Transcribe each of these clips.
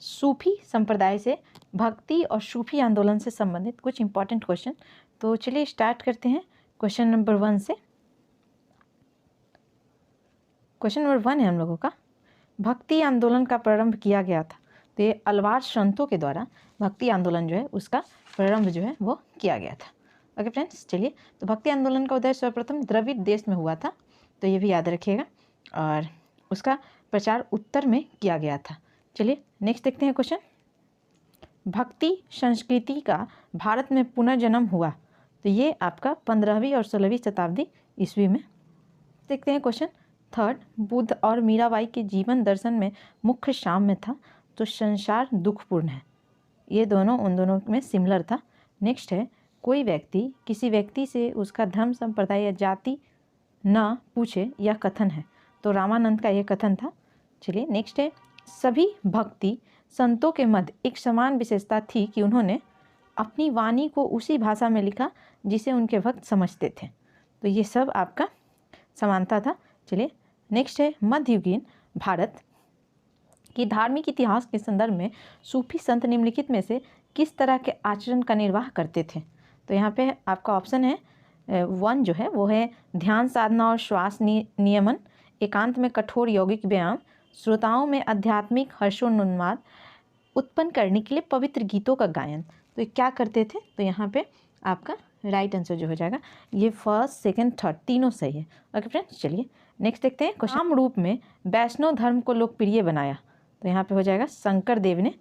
सूफी संप्रदाय से भक्ति और सूफी आंदोलन से संबंधित कुछ इंपॉर्टेंट क्वेश्चन। तो चलिए स्टार्ट करते हैं क्वेश्चन नंबर 1 से। क्वेश्चन नंबर 1 है हम लोगों का, भक्ति आंदोलन का प्रारंभ किया गया था। तो ये अलवार संतों के द्वारा भक्ति आंदोलन जो है उसका प्रारंभ जो है वो किया गया था। ओके फ्रेंड्स, चलिए तो भक्ति आंदोलन का उदय सर्वप्रथम द्रविड़ देश में हुआ था, तो ये भी याद रखिएगा, और उसका प्रचार उत्तर में किया गया था। चलिए नेक्स्ट देखते हैं क्वेश्चन, भक्ति संस्कृति का भारत में पुनर्जन्म हुआ। तो ये आपका 15वीं और 16वीं शताब्दी ईस्वी में। देखते हैं क्वेश्चन थर्ड, बुद्ध और मीराबाई के जीवन दर्शन में मुख्य साम्य था। तो संसार दुखपूर्ण है, ये दोनों उन दोनों में सिमिलर था। नेक्स्ट है, कोई व्यक्ति किसी व्यक्ति से उसका धर्म संप्रदाय या जाति न पूछे, यह कथन है। तो रामानंद का यह कथन था। चलिए नेक्स्ट है, सभी भक्ति संतों के मध्य एक समान विशेषता थी कि उन्होंने अपनी वाणी को उसी भाषा में लिखा जिसे उनके भक्त समझते थे। तो ये सब आपका समानता था। चलिए नेक्स्ट है, मध्ययुगीन भारत की धार्मिक इतिहास के संदर्भ में सूफी संत निम्नलिखित में से किस तरह के आचरण का निर्वाह करते थे। तो यहाँ पे आपका ऑप्शन है 1 जो है वो है ध्यान साधना और श्वास नियमन, एकांत में कठोर यौगिक व्यायाम, श्रोताओं में आध्यात्मिक हर्षोन्माद उत्पन्न करने के लिए पवित्र गीतों का गायन। तो ये क्या करते थे, तो यहाँ पे आपका राइट आंसर जो हो जाएगा ये फर्स्ट सेकंड थर्ड तीनों सही है। ओके फ्रेंड्स, चलिए नेक्स्ट देखते हैं, आम रूप में वैष्णव धर्म को लोकप्रिय बनाया। तो यहाँ पे हो जाएगा शंकर देव ने।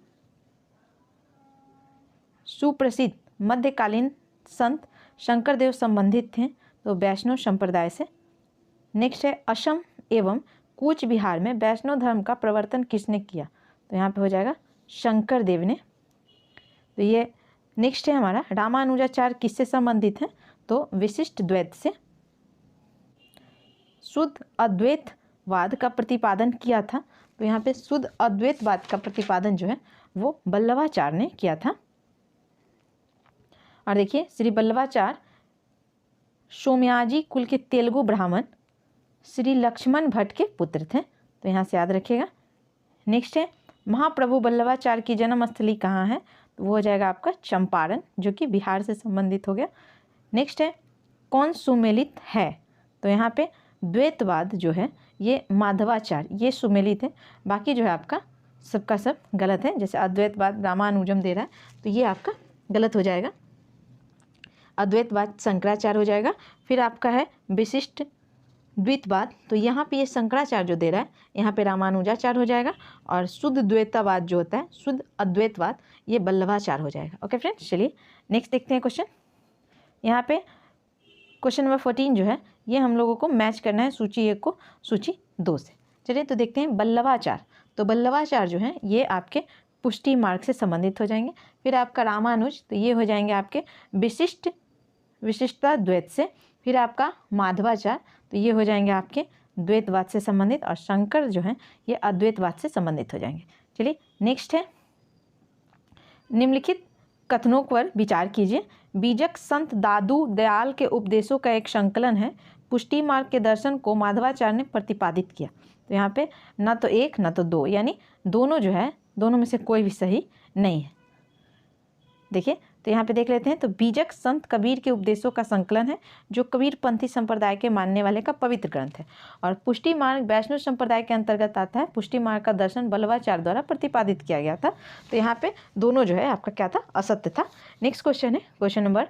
सुप्रसिद्ध मध्यकालीन संत शंकर देव संबंधित थे तो वैष्णव संप्रदाय से। नेक्स्ट है, असम एवं कूच बिहार में वैष्णव धर्म का प्रवर्तन किसने किया। तो यहाँ पे हो जाएगा शंकर देव ने। तो ये नेक्स्ट है हमारा, रामानुजाचार्य किससे संबंधित है। तो विशिष्ट द्वैत से। शुद्ध अद्वैतवाद का प्रतिपादन किया था। तो यहाँ पे शुद्ध अद्वैतवाद का प्रतिपादन जो है वो वल्लभाचार्य ने किया था। और देखिए, श्री वल्लभाचार्य सोमयाजी कुल के तेलुगु ब्राह्मण श्री लक्ष्मण भट्ट के पुत्र थे। तो यहाँ से याद रखिएगा। नेक्स्ट है, महाप्रभु वल्लभाचार्य की जन्मस्थली कहाँ है। तो वो हो जाएगा आपका चंपारण, जो कि बिहार से संबंधित हो गया। नेक्स्ट है, कौन सुमेलित है। तो यहाँ पे द्वैतवाद जो है ये माधवाचार्य ये सुमेलित है, बाकी जो है आपका सबका सब गलत है। जैसे अद्वैतवाद रामानुजम दे रहा है तो ये आपका गलत हो जाएगा। अद्वैतवाद शंकराचार्य हो जाएगा। फिर आपका है विशिष्ट द्वैतवाद, तो यहाँ पे ये शंकराचार्य जो दे रहा है यहाँ पे रामानुजाचार्य हो जाएगा। और शुद्ध द्वैतवाद जो होता है, शुद्ध अद्वैतवाद, ये वल्लभाचार्य हो जाएगा। ओके फ्रेंड्स, चलिए नेक्स्ट देखते हैं क्वेश्चन। यहाँ पे क्वेश्चन नंबर 14 जो है ये हम लोगों को मैच करना है सूची 1 को सूची 2 से। चलिए तो देखते हैं वल्लभाचार्य। तो वल्लभाचार्य जो है ये आपके पुष्टि मार्ग से संबंधित हो जाएंगे। फिर आपका रामानुज, तो ये हो जाएंगे आपके विशिष्टता द्वैत से। फिर आपका माधवाचार्य, तो ये हो जाएंगे आपके द्वैतवाद से संबंधित। और शंकर जो है ये अद्वैतवाद से संबंधित हो जाएंगे। चलिए नेक्स्ट है, निम्नलिखित कथनों पर विचार कीजिए। बीजक संत दादू दयाल के उपदेशों का एक संकलन है। पुष्टि मार्ग के दर्शन को माधवाचार्य ने प्रतिपादित किया। तो यहाँ पे ना तो 1 ना तो 2, यानी दोनों जो है दोनों में से कोई भी सही नहीं है। देखिए तो यहाँ पे देख लेते हैं, तो बीजक संत कबीर के उपदेशों का संकलन है, जो कबीर पंथी संप्रदाय के मानने वाले का पवित्र ग्रंथ है। और पुष्टि मार्ग वैष्णव संप्रदाय के अंतर्गत आता है। पुष्टि मार्ग का दर्शन वल्लभाचार्य द्वारा प्रतिपादित किया गया था। तो यहाँ पे दोनों जो है आपका क्या था, असत्य था। नेक्स्ट क्वेश्चन है क्वेश्चन नंबर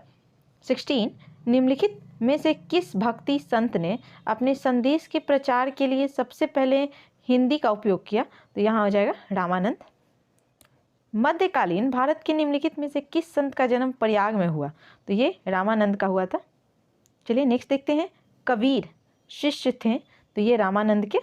16, निम्नलिखित में से किस भक्ति संत ने अपने संदेश के प्रचार के लिए सबसे पहले हिंदी का उपयोग किया। तो यहाँ हो जाएगा रामानंद। मध्यकालीन भारत के निम्नलिखित में से किस संत का जन्म प्रयाग में हुआ। तो ये रामानंद का हुआ था। चलिए नेक्स्ट देखते हैं, कबीर शिष्य थे। तो ये रामानंद के,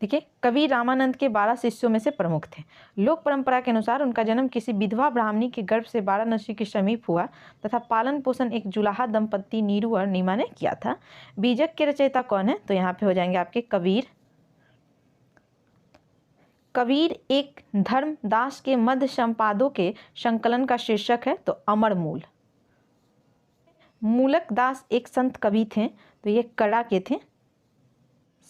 देखिए कबीर रामानंद के 12 शिष्यों में से प्रमुख थे। लोक परंपरा के अनुसार उनका जन्म किसी विधवा ब्राह्मणी के गर्भ से वाराणसी के समीप हुआ तथा पालन पोषण एक जुलाहा दंपत्ति नीरू और नीमा ने किया था। बीजक के रचयिता कौन है। तो यहाँ पे हो जाएंगे आपके कबीर। कबीर एक धर्मदास के मध्य संपादों के संकलन का शीर्षक है। तो अमर मूल। मूलक दास एक संत कवि थे। तो ये कड़ा के थे।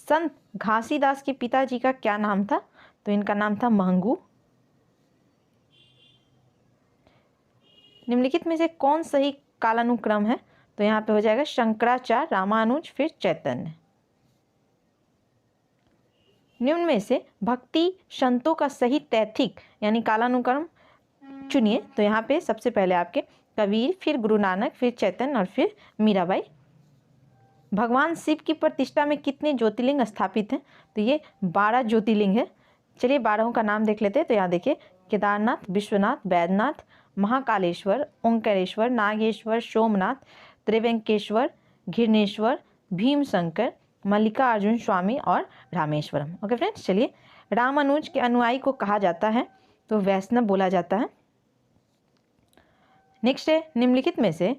संत घासीदास के पिताजी का क्या नाम था। तो इनका नाम था महंगू। निम्नलिखित में से कौन सही कालानुक्रम है? तो यहाँ पे हो जाएगा शंकराचार्य, रामानुज, फिर चैतन्य। निम्न में से भक्ति संतों का सही तैथिक यानी कालानुक्रम चुनिए। तो यहाँ पे सबसे पहले आपके कबीर, फिर गुरु नानक, फिर चैतन्य और फिर मीराबाई। भगवान शिव की प्रतिष्ठा में कितने ज्योतिर्लिंग स्थापित हैं? तो ये 12 ज्योतिर्लिंग है। चलिए 12 का नाम देख लेते हैं। तो यहाँ देखिए केदारनाथ, विश्वनाथ, बैद्यनाथ, महाकालेश्वर, ओंकारेश्वर, नागेश्वर, सोमनाथ, त्रिवेंकेश्वर, घृणेश्वर, भीमशंकर, मल्लिकार्जुन स्वामी और रामेश्वरम। ओके फ्रेंड्स, चलिए रामानुज के अनुयायी को कहा जाता है तो वैष्णव बोला जाता है। नेक्स्ट है निम्नलिखित में से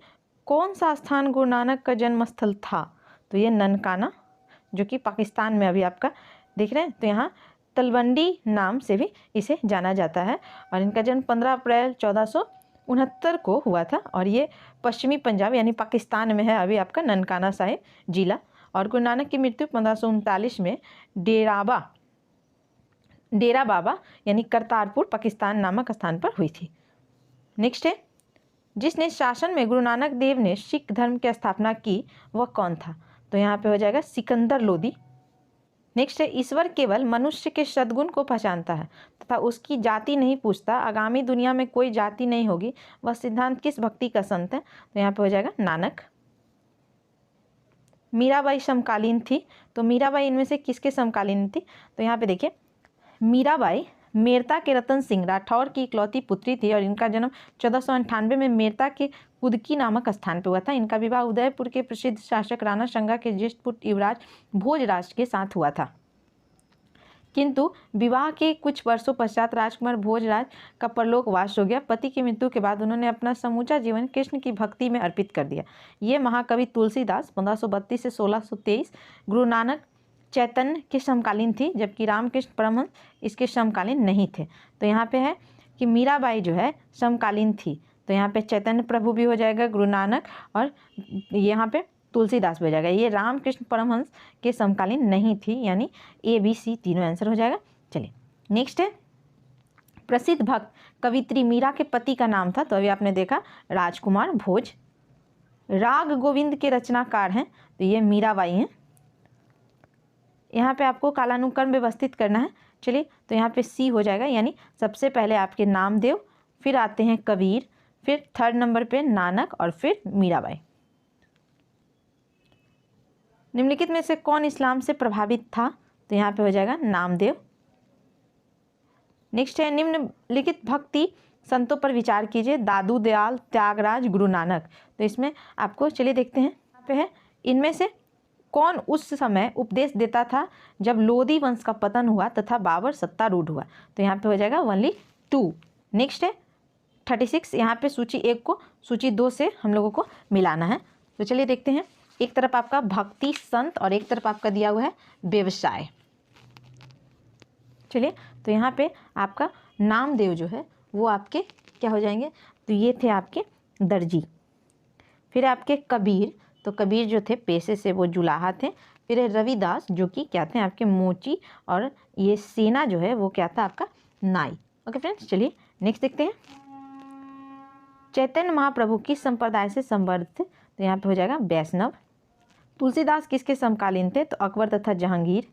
कौन सा स्थान गुरु नानक का जन्म स्थल था? तो ये ननकाना, जो कि पाकिस्तान में अभी आपका देख रहे हैं। तो यहाँ तलवंडी नाम से भी इसे जाना जाता है और इनका जन्म 15 अप्रैल 1469 को हुआ था और ये पश्चिमी पंजाब यानी पाकिस्तान में है अभी आपका ननकाना साहिब जिला। और गुरु नानक की मृत्यु 1539 में डेरा बाबा यानी करतारपुर पाकिस्तान नामक स्थान पर हुई थी। नेक्स्ट है जिसने शासन में गुरु नानक देव ने सिख धर्म की स्थापना की वह कौन था? तो यहाँ पे हो जाएगा सिकंदर लोदी। नेक्स्ट है ईश्वर केवल मनुष्य के सद्गुण को पहचानता है तथा उसकी जाति नहीं पूछता, आगामी दुनिया में कोई जाति नहीं होगी, वह सिद्धांत किस भक्ति का संत है? तो यहाँ पे हो जाएगा नानक। मीराबाई समकालीन थी, तो मीराबाई इनमें से किसके समकालीन थी? तो यहाँ पे देखिए मीराबाई मेरता के रतन सिंह राठौर की इकलौती पुत्री थी और इनका जन्म 1498 में मेरता के कुदकी नामक स्थान पर हुआ था। इनका विवाह उदयपुर के प्रसिद्ध शासक राणा संगा के ज्येष्ठ पुत्र युवराज भोजराज के साथ हुआ था, किंतु विवाह के कुछ वर्षों पश्चात राजकुमार भोजराज का परलोकवास हो गया। पति की मृत्यु के बाद उन्होंने अपना समूचा जीवन कृष्ण की भक्ति में अर्पित कर दिया। ये महाकवि तुलसीदास 1532 से 1623 गुरु नानक चैतन्य के समकालीन थी, जबकि रामकृष्ण परमहंस इसके समकालीन नहीं थे। तो यहाँ पे है कि मीराबाई जो है समकालीन थी, तो यहाँ पे चैतन्य प्रभु भी हो जाएगा गुरु नानक और यहाँ पे तुलसीदास भी हो जाएगा। ये रामकृष्ण परमहंस के समकालीन नहीं थी, यानी ए बी सी तीनों आंसर हो जाएगा। चलिए नेक्स्ट है प्रसिद्ध भक्त कवित्री मीरा के पति का नाम था, तो अभी आपने देखा राजकुमार भोज। राग गोविंद के रचनाकार हैं, तो ये मीराबाई हैं। यहाँ पे आपको कालानुक्रम व्यवस्थित करना है। चलिए तो यहाँ पे सी हो जाएगा, यानी सबसे पहले आपके नामदेव, फिर आते हैं कबीर, फिर थर्ड नंबर पे नानक और फिर मीराबाई। निम्नलिखित में से कौन इस्लाम से प्रभावित था? तो यहाँ पे हो जाएगा नामदेव। नेक्स्ट है निम्नलिखित भक्ति संतों पर विचार कीजिए। दादू दयाल, त्यागराज, गुरु नानक। तो इसमें आपको चलिए देखते हैं यहाँ पे है इनमें से कौन उस समय उपदेश देता था जब लोधी वंश का पतन हुआ तथा बाबर सत्तारूढ़ हुआ? तो यहाँ पे हो जाएगा ओनली 2। नेक्स्ट है 36, यहाँ पे सूची 1 को सूची 2 से हम लोगों को मिलाना है। तो चलिए देखते हैं, एक तरफ आपका भक्ति संत और एक तरफ आपका दिया हुआ है व्यवसाय। चलिए तो यहाँ पे आपका नामदेव जो है वो आपके क्या हो जाएंगे? तो ये थे आपके दर्जी। फिर आपके कबीर, तो कबीर जो थे पेशे से वो जुलाहा थे। फिर रविदास जो कि क्या थे आपके मोची, और ये सेना जो है वो क्या था आपका नाई। ओके फ्रेंड्स, चलिए नेक्स्ट देखते हैं। चैतन्य महाप्रभु किस संप्रदाय से संबद्ध थे? तो यहाँ पे हो जाएगा वैष्णव। तुलसीदास किसके समकालीन थे? तो अकबर तथा जहांगीर।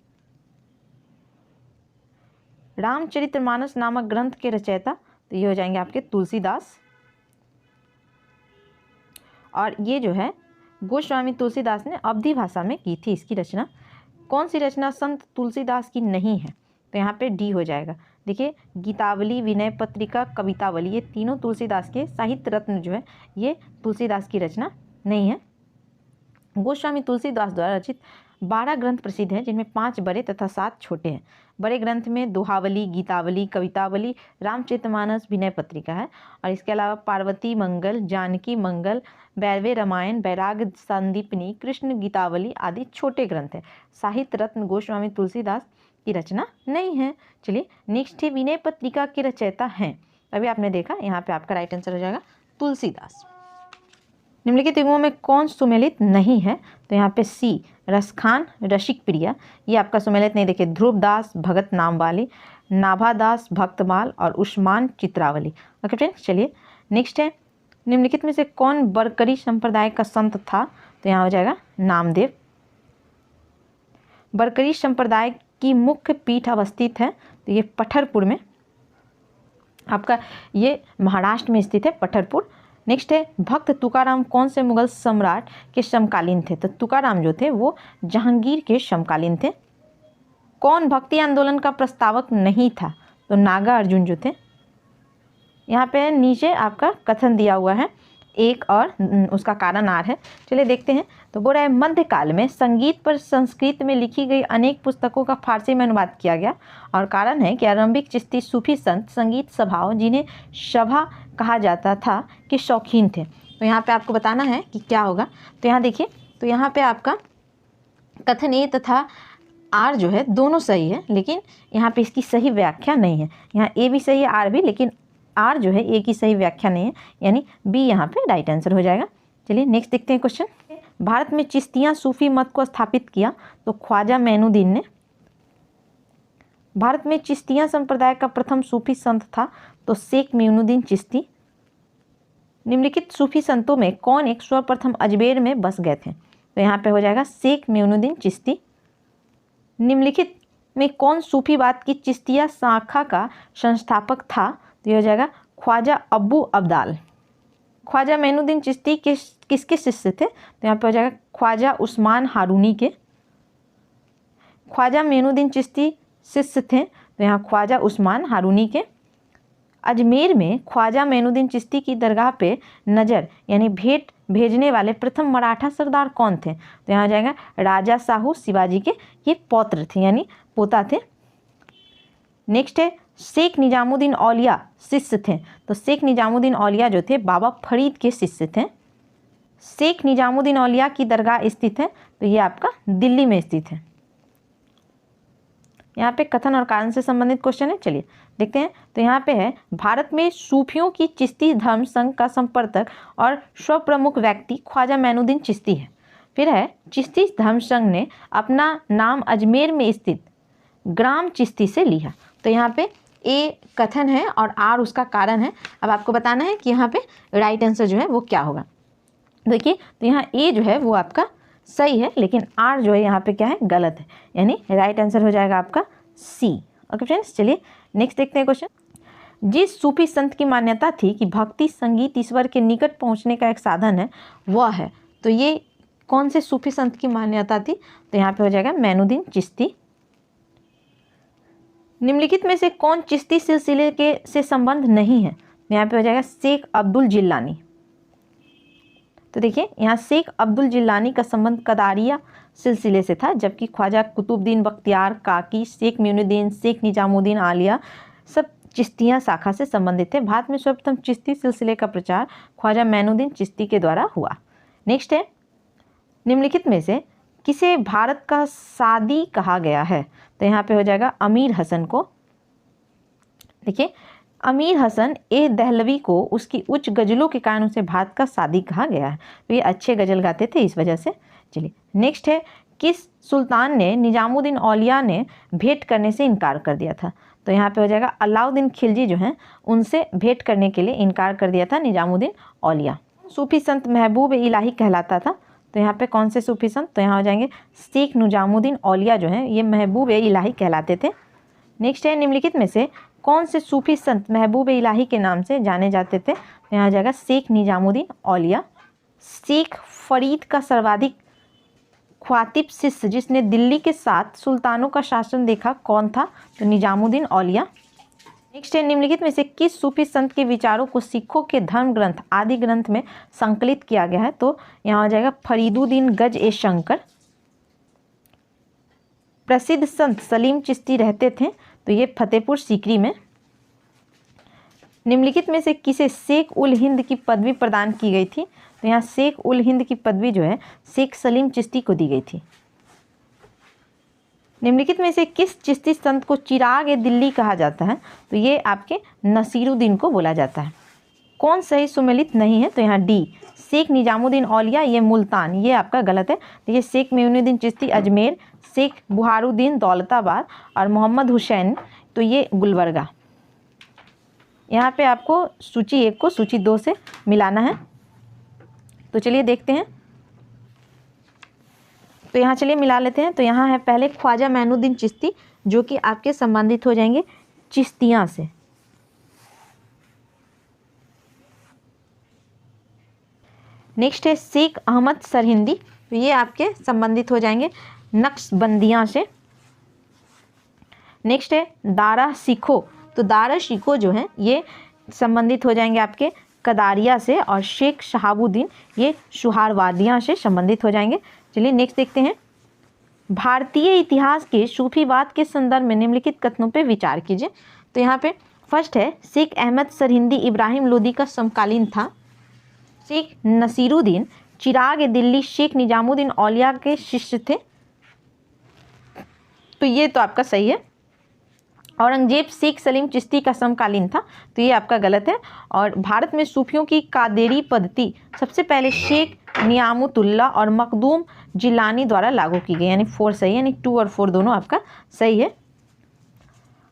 रामचरितमानस नामक ग्रंथ के रचयिता, तो ये हो जाएंगे आपके तुलसीदास। और ये जो है गोस्वामी तुलसीदास ने अवधी भाषा में की थी इसकी रचना। कौन सी रचना संत तुलसीदास की नहीं है? तो यहाँ पे डी हो जाएगा। देखिए गीतावली, विनय पत्रिका, कवितावली, ये तीनों तुलसीदास के साहित्य रत्न जो है ये तुलसीदास की रचना नहीं है। गोस्वामी तुलसीदास द्वारा रचित 12 ग्रंथ प्रसिद्ध हैं, जिनमें 5 बड़े तथा 7 छोटे हैं। बड़े ग्रंथ में दोहावली, गीतावली, कवितावली, रामचरितमानस, विनय पत्रिका है। और इसके अलावा पार्वती मंगल, जानकी मंगल, वैरवे रामायण, वैराग संदीपनी, कृष्ण गीतावली आदि छोटे ग्रंथ हैं। साहित्य रत्न गोस्वामी तुलसीदास की रचना नहीं है। चलिए नेक्स्ट है विनय पत्रिका के रचयिता हैं। अभी आपने देखा, यहाँ पे आपका राइट आंसर हो जाएगा तुलसीदास। निम्नलिखित युगों में कौन सुमेलित नहीं है? तो यहाँ पे सी रसखान, रसिक प्रिया, ये आपका सुमेलित नहीं। देखिए ध्रुवदास, भगत नामवाली, नाभादास भक्तमाल और उस्मान चित्रावली। ओके फ्रेंड्स, चलिए नेक्स्ट है, निम्नलिखित में से कौन बरकरी संप्रदाय का संत था? तो यहाँ हो जाएगा नामदेव। बरकरी संप्रदाय की मुख्य पीठ अवस्थित है, तो ये पठरपुर में, आपका ये महाराष्ट्र में स्थित है पठरपुर। नेक्स्ट है, भक्त तुकाराम कौन से मुगल सम्राट के समकालीन थे? तो तुकाराम जो थे वो जहांगीर के समकालीन थे। कौन भक्ति आंदोलन का प्रस्तावक नहीं था? तो नागा अर्जुन जो थे। यहाँ पे नीचे आपका कथन दिया हुआ है एक और उसका कारण आर है। चलिए देखते हैं। तो बोल रहा है मध्यकाल में संगीत पर संस्कृत में लिखी गई अनेक पुस्तकों का फारसी में अनुवाद किया गया, और कारण है कि आरंभिक चिश्ती सूफी संत संगीत सभाओं, जिन्हें सभा कहा जाता था, के शौकीन थे। तो यहाँ पे आपको बताना है कि क्या होगा। तो यहाँ देखिए, तो यहाँ पे आपका कथन ए तथा आर जो है दोनों सही है, लेकिन यहाँ पे इसकी सही व्याख्या नहीं है। यहाँ ए भी सही है, आर भी, लेकिन आर जो है ए की सही व्याख्या नहीं है, यानी बी यहाँ पे राइट आंसर हो जाएगा। चलिए नेक्स्ट देखते हैं क्वेश्चन। भारत में चिश्तियाँ सूफी मत को स्थापित किया तो ख्वाजा मैनुद्दीन ने। भारत में चिश्तियाँ संप्रदाय का प्रथम सूफी संत था तो शेख मैनुद्दीन चिश्ती। निम्नलिखित सूफी संतों में कौन एक सर्वप्रथम अजमेर में बस गए थे? तो यहाँ पे हो जाएगा शेख मैनुद्दीन चिश्ती। निम्नलिखित में कौन सूफीवाद की चिश्तिया शाखा का संस्थापक था? तो ये हो जाएगा ख्वाजा अब्बू अब्दाल। ख्वाजा मैनुद्दीन चिश्ती किसके शिष्य थे? तो यहाँ पे हो जाएगा ख्वाजा उस्मान हारूनी के। ख्वाजा मैनुद्दीन चिश्ती शिष्य थे, तो यहाँ ख्वाजा उस्मान हारूनी के। अजमेर में ख्वाजा मैनुद्दीन चिश्ती की दरगाह पे नज़र यानी भेंट भेजने वाले प्रथम मराठा सरदार कौन थे? तो यहाँ जाएगा राजा साहू शिवाजी के ये पौत्र थे, यानी पोता थे। नेक्स्ट है, शेख निजामुद्दीन औलिया शिष्य थे, तो शेख निजामुद्दीन औलिया जो थे बाबा फरीद के शिष्य थे। शेख निजामुद्दीन औलिया की दरगाह स्थित है, तो ये आपका दिल्ली में स्थित है। यहाँ पे कथन और कारण से संबंधित क्वेश्चन है, चलिए देखते हैं। तो यहाँ पे है, भारत में सूफियों की चिश्ती धर्म संघ का संपर्तक और स्वप्रमुख व्यक्ति ख्वाजा मैनुद्दीन चिश्ती है। फिर है, चिश्ती धर्म संघ ने अपना नाम अजमेर में स्थित ग्राम चिश्ती से लिया। तो यहाँ पे ए कथन है और आर उसका कारण है। अब आपको बताना है कि यहाँ पे राइट आंसर जो है वो क्या होगा। देखिए, तो यहाँ ए जो है वो आपका सही है, लेकिन आर जो है यहाँ पे क्या है, गलत है, यानी राइट आंसर हो जाएगा आपका सी। ओके फ्रेंड्स, चलिए नेक्स्ट देखते हैं क्वेश्चन। जिस सूफी संत की मान्यता थी कि भक्ति संगीत ईश्वर के निकट पहुँचने का एक साधन है, वह है, तो ये कौन से सूफी संत की मान्यता थी? तो यहाँ पे हो जाएगा मैनुद्दीन चिश्ती। निम्नलिखित में से कौन चिश्ती सिलसिले के से संबंध नहीं है? यहाँ पे हो जाएगा शेख अब्दुल जिलानी। तो देखिए, यहाँ शेख अब्दुल जिलानी का संबंध कदारिया सिलसिले से था, जबकि ख्वाजा कुतुबुद्दीन बख्तियार काकी, शेख मैनुद्दीन, शेख निजामुद्दीन आलिया सब चिश्तियाँ शाखा से संबंधित थे। भारत में सर्वप्रथम चिश्ती सिलसिले का प्रचार ख्वाजा मैनुद्दीन चिश्ती के द्वारा हुआ। नेक्स्ट है, निम्नलिखित में से किसे भारत का सादी कहा गया है? तो यहाँ पे हो जाएगा अमीर हसन को। देखिए, अमीर हसन ए दहलवी को उसकी उच्च गज़लों के कारण उसे भारत का सादी कहा गया है, तो ये अच्छे गज़ल गाते थे इस वजह से। चलिए नेक्स्ट है, किस सुल्तान ने निजामुद्दीन औलिया ने भेंट करने से इनकार कर दिया था? तो यहाँ पे हो जाएगा अलाउद्दीन खिलजी जो हैं उनसे भेंट करने के लिए इनकार कर दिया था निजामुद्दीन औलिया। सूफी संत महबूब इलाही कहलाता था, तो यहाँ पे कौन से सूफी संत? तो यहाँ हो जाएंगे शेख निजामुद्दीन औलिया जो हैं ये महबूब इलाही कहलाते थे। नेक्स्ट है, निम्नलिखित में से कौन से सूफी संत महबूब इलाही के नाम से जाने जाते थे? तो यहाँ हो जाएगा शेख निजामुद्दीन औलिया। शेख फरीद का सर्वाधिक ख्वातिब शिष्य जिसने दिल्ली के साथ सुल्तानों का शासन देखा कौन था? तो निजामुद्दीन औलिया। नेक्स्ट है, निम्नलिखित में से किस सूफी संत के विचारों को सिखों के धर्म ग्रंथ आदि ग्रंथ में संकलित किया गया है? तो यहाँ हो जाएगा फरीदुद्दीन गज ए शंकर। प्रसिद्ध संत सलीम चिश्ती रहते थे, तो ये फतेहपुर सीकरी में। निम्नलिखित में से किसे शेख उल हिंद की पदवी प्रदान की गई थी? तो यहाँ शेख उल हिंद की पदवी जो है शेख सलीम चिश्ती को दी गई थी। निम्नलिखित में से किस चिश्ती संत को चिराग ए दिल्ली कहा जाता है? तो ये आपके नसीरुद्दीन को बोला जाता है। कौन सही सुमेलित नहीं है? तो यहाँ डी शेख निजामुद्दीन औलिया ये मुल्तान, ये आपका गलत है। देखिए, शेख मैनुद्दीन चिश्ती अजमेर, शेख बुहारुद्दीन दौलताबाद और मोहम्मद हुसैन तो ये गुलबर्गा। यहाँ पे आपको सूची 1 को सूची 2 से मिलाना है। तो चलिए देखते हैं। तो यहाँ चलिए मिला लेते हैं। तो यहाँ है पहले ख्वाजा मोइनुद्दीन चिश्ती, जो कि आपके संबंधित हो जाएंगे चिश्तियाँ से। नेक्स्ट है शेख अहमद सरहिंदी, तो ये आपके संबंधित हो जाएंगे नक्शबंदियाँ से। नेक्स्ट है दारा शिकोह, तो दारा शिकोह जो है ये संबंधित हो जाएंगे आपके कदारिया से, और शेख शहाबुद्दीन ये सुहारवादियाँ से संबंधित हो जाएंगे। चलिए नेक्स्ट देखते हैं। भारतीय इतिहास के सूफीवाद के संदर्भ में निम्नलिखित कथनों पे विचार कीजिए। तो यहाँ पे फर्स्ट है शेख अहमद सरहिंदी इब्राहिम लोदी का समकालीन था। शेख नसीरुद्दीन चिराग दिल्ली शेख निजामुद्दीन औलिया के शिष्य थे। तो ये तो आपका सही है। औरंगजेब शेख सलीम चिश्ती का समकालीन था, तो ये आपका गलत है। और भारत में सूफियों की कादेरी पद्धति सबसे पहले शेख नियामतुल्लाह और मखदूम जिलानी द्वारा लागू की गई, यानी 4 सही है, यानी 2 और 4 दोनों आपका सही है।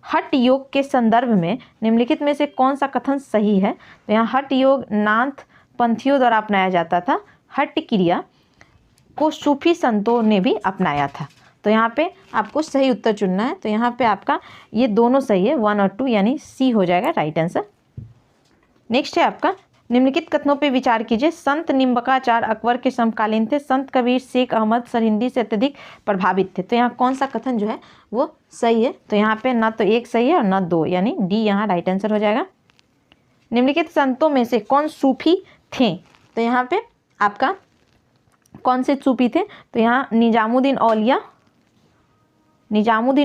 हठ योग के संदर्भ में निम्नलिखित में से कौन सा कथन सही है? तो यहाँ हठ योग नाथ पंथियों द्वारा अपनाया जाता था। हठ क्रिया को सूफी संतों ने भी अपनाया था। तो यहाँ पे आपको सही उत्तर चुनना है। तो यहाँ पे आपका ये दोनों सही है, 1 और 2, यानी सी हो जाएगा राइट आंसर। नेक्स्ट है आपका निम्नलिखित कथनों पे विचार कीजिए। संत निम्बकाचार्य अकबर के समकालीन थे। संत कबीर शेख अहमद सरहिंदी से अत्यधिक प्रभावित थे। तो यहाँ कौन सा कथन जो है वो सही है? तो यहाँ पे ना तो 1 सही है और ना 2, यानी डी यहाँ राइट आंसर हो जाएगा। निम्नलिखित संतों में से कौन सूफी थे? तो यहाँ पे आपका कौन से सूफी थे? तो यहाँ निजामुद्दीन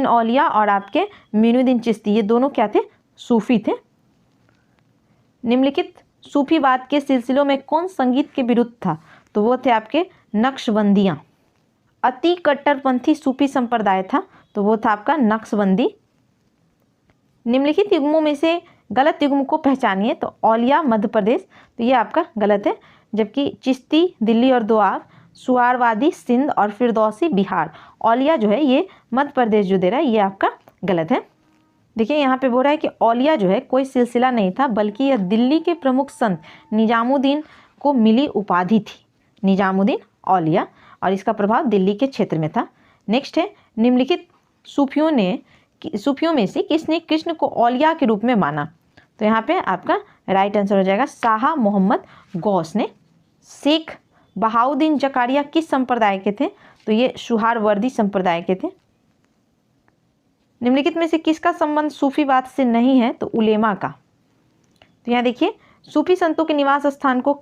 औलिया और आपके मोइनुद्दीन चिश्ती, ये दोनों क्या थे? सूफी थे। निम्नलिखित सूफीवाद के सिलसिलों में कौन संगीत के विरुद्ध था? तो वो थे आपके नक्शबंदियाँ। अति कट्टरपंथी सूफी संप्रदाय था, तो वो था आपका नक्शबंदी। निम्नलिखित युग्मों में से गलत युग्म को पहचानिए। तो औलिया मध्य प्रदेश, तो ये आपका गलत है। जबकि चिश्ती दिल्ली और दोआब, सुहारवादी सिंध और फिरदौसी बिहार। औलिया जो है ये मध्य प्रदेश जो दे रहा है, ये आपका गलत है। देखिए यहाँ पे बोल रहा है कि औलिया जो है कोई सिलसिला नहीं था, बल्कि यह दिल्ली के प्रमुख संत निजामुद्दीन को मिली उपाधि थी, निजामुद्दीन औलिया, और इसका प्रभाव दिल्ली के क्षेत्र में था। नेक्स्ट है निम्नलिखित सूफियों में से किसने कृष्ण को औलिया के रूप में माना? तो यहाँ पे आपका राइट आंसर हो जाएगा शाह मोहम्मद गौस ने। शेख बहाउद्दीन जकारिया किस संप्रदाय के थे? तो ये सुहारवर्दी संप्रदाय के थे। निम्नलिखित में से किसका संबंध सूफीवाद से नहीं है? तो उलेमा का। तो यहाँ देखिए सूफी संतों के निवास स्थान को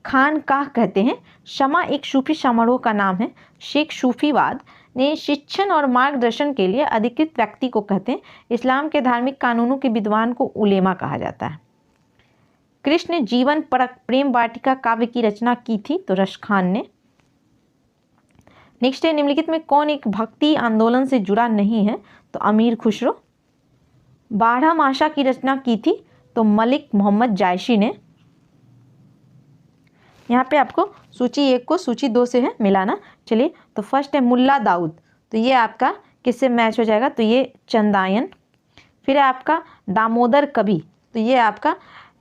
खानकाह कहते हैं। शमा एक सूफी समारोह का नाम है। शेख सूफीवाद ने शिक्षण और मार्गदर्शन के लिए अधिकृत व्यक्ति को कहते हैं। इस्लाम के धार्मिक कानूनों के विद्वान को उलेमा कहा जाता है। कृष्ण जीवन परक प्रेम वाटिका काव्य की रचना की थी? तो रसखान ने। नेक्स्ट है निम्नलिखित में कौन एक भक्ति आंदोलन से जुड़ा नहीं है? तो अमीर खुसरो। बारहम आशा की रचना की थी? तो मलिक मोहम्मद जायशी ने। यहाँ पे आपको सूची 1 को सूची 2 से है मिलाना। चलिए तो फर्स्ट है मुल्ला दाऊद, तो ये आपका किससे मैच हो जाएगा? तो ये चंदायन। फिर है आपका दामोदर कवि, तो ये आपका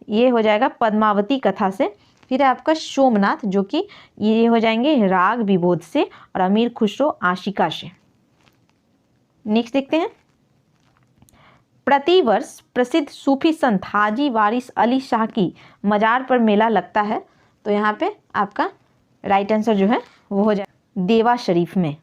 ये हो जाएगा पद्मावती कथा से। फिर है आपका सोमनाथ, जो कि ये हो जाएंगे राग विबोध से, और अमीर खुसरो आशिका से। नेक्स्ट देखते हैं। प्रतिवर्ष प्रसिद्ध सूफी संत हाजी वारिस अली शाह की मजार पर मेला लगता है। तो यहाँ पे आपका राइट आंसर जो है वो हो जाएगा देवा शरीफ में।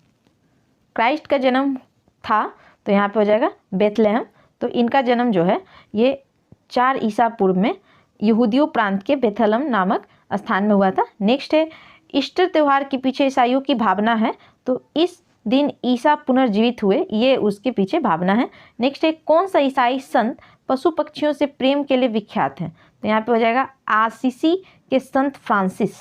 क्राइस्ट का जन्म था, तो यहाँ पे हो जाएगा बेथलेहम। तो इनका जन्म जो है ये 4 ईसा पूर्व में यहूदियों प्रांत के बेथलेहम नामक स्थान में हुआ था। नेक्स्ट है ईस्टर त्यौहार के पीछे ईसाइयों की भावना है। तो इस दिन ईसा पुनर्जीवित हुए, ये उसके पीछे भावना है। नेक्स्ट है कौन सा ईसाई संत पशु पक्षियों से प्रेम के लिए विख्यात है? तो यहाँ पे हो जाएगा आसीसी के संत फ्रांसिस।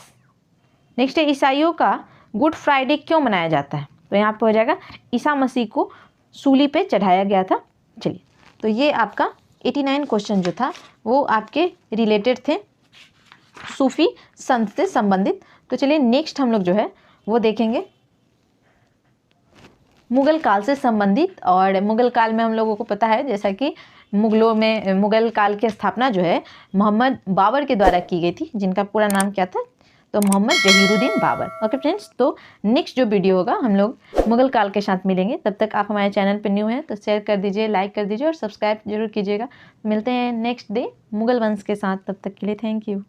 नेक्स्ट है ईसाइयों का गुड फ्राइडे क्यों मनाया जाता है? तो यहाँ पे हो जाएगा ईसा मसीह को सूली पे चढ़ाया गया था। चलिए तो ये आपका 89 क्वेश्चन जो था वो आपके रिलेटेड थे सूफी संत से संबंधित। तो चलिए नेक्स्ट हम लोग जो है वो देखेंगे मुगल काल से संबंधित। और मुगल काल में हम लोगों को पता है जैसा कि मुगल काल की स्थापना जो है मोहम्मद बाबर के द्वारा की गई थी, जिनका पूरा नाम क्या था, तो मोहम्मद जहीरुद्दीन बाबर। ओके फ्रेंड्स, तो नेक्स्ट जो वीडियो होगा हम लोग मुगल काल के साथ मिलेंगे। तब तक आप हमारे चैनल पर न्यू हैं तो शेयर कर दीजिए, लाइक कर दीजिए और सब्सक्राइब जरूर कीजिएगा। मिलते हैं नेक्स्ट डे मुगल वंश के साथ, तब तक के लिए थैंक यू।